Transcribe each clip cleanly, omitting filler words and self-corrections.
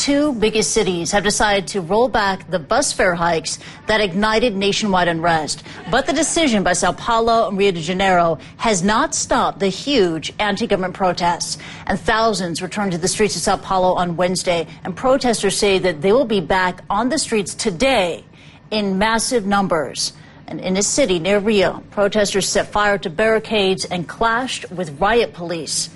two biggest cities have decided to roll back the bus fare hikes that ignited nationwide unrest. But the decision by Sao Paulo and Rio de Janeiro has not stopped the huge anti-government protests. And thousands returned to the streets of Sao Paulo on Wednesday. And protesters say that they will be back on the streets today in massive numbers. And in a city near Rio, protesters set fire to barricades and clashed with riot police.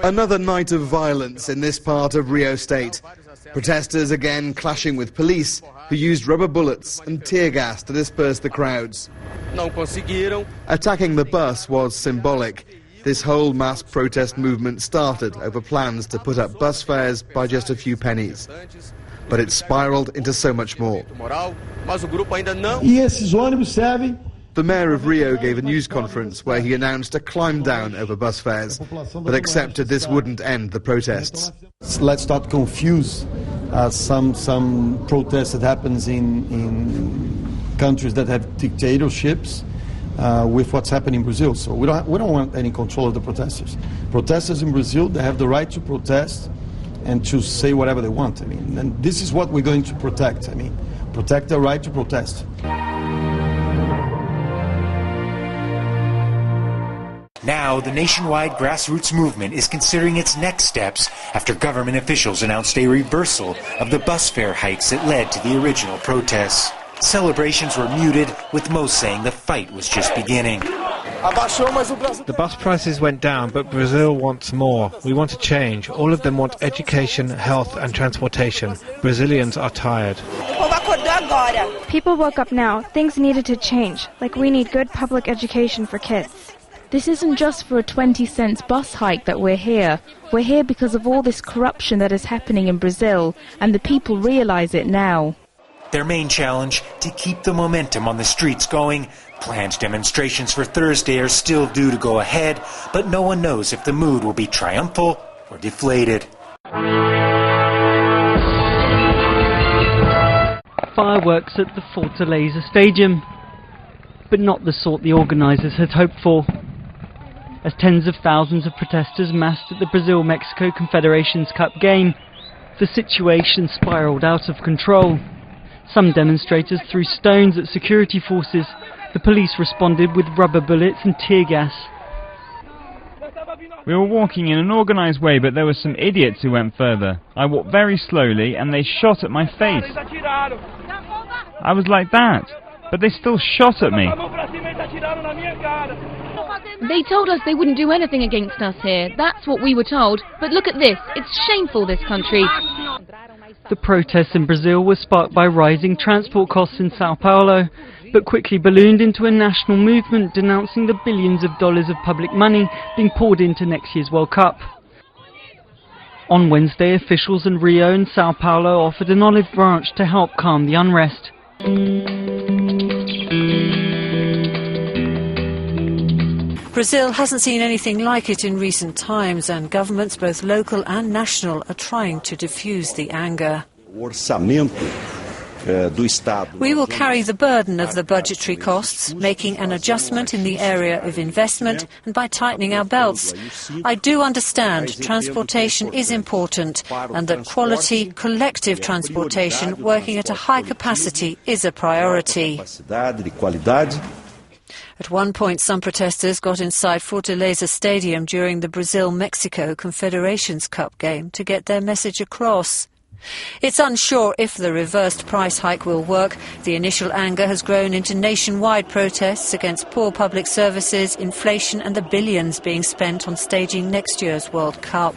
Another night of violence in this part of Rio State. Protesters again clashing with police, who used rubber bullets and tear gas to disperse the crowds. Attacking the bus was symbolic. This whole mass protest movement started over plans to put up bus fares by just a few pennies. But it spiraled into so much more. The mayor of Rio gave a news conference where he announced a climb down over bus fares, but accepted this wouldn't end the protests. Let's not confuse some protests that happens in countries that have dictatorships with what's happening in Brazil. So we don't want any control of the protesters. Protesters in Brazil, they have the right to protest and to say whatever they want. I mean, and this is what we're going to protect. I mean, protect the right to protest. Now, the nationwide grassroots movement is considering its next steps after government officials announced a reversal of the bus fare hikes that led to the original protests. Celebrations were muted, with most saying the fight was just beginning. The bus prices went down, but Brazil wants more. We want a change. All of them want education, health and transportation. Brazilians are tired. People woke up now. Things needed to change. Like we need good public education for kids. This isn't just for a 20-cent bus hike that we're here. We're here because of all this corruption that is happening in Brazil, and the people realize it now. Their main challenge, to keep the momentum on the streets going. Planned demonstrations for Thursday are still due to go ahead, but no one knows if the mood will be triumphal or deflated. Fireworks at the Fortaleza Stadium, but not the sort the organisers had hoped for. As tens of thousands of protesters massed at the Brazil-Mexico Confederations Cup game, the situation spiralled out of control. Some demonstrators threw stones at security forces. The police responded with rubber bullets and tear gas. We were walking in an organised way, but there were some idiots who went further. I walked very slowly and they shot at my face. I was like that, but they still shot at me. They told us they wouldn't do anything against us here. That's what we were told. But look at this. It's shameful, this country. The protests in Brazil were sparked by rising transport costs in Sao Paulo, but quickly ballooned into a national movement denouncing the billions of dollars of public money being poured into next year's World Cup. On Wednesday, officials in Rio and Sao Paulo offered an olive branch to help calm the unrest. Brazil hasn't seen anything like it in recent times, and governments, both local and national, are trying to diffuse the anger. We will carry the burden of the budgetary costs, making an adjustment in the area of investment and by tightening our belts. I do understand transportation is important and that quality, collective transportation working at a high capacity is a priority. At one point, some protesters got inside Fortaleza Stadium during the Brazil-Mexico Confederations Cup game to get their message across. It's unsure if the reversed price hike will work. The initial anger has grown into nationwide protests against poor public services, inflation and the billions being spent on staging next year's World Cup.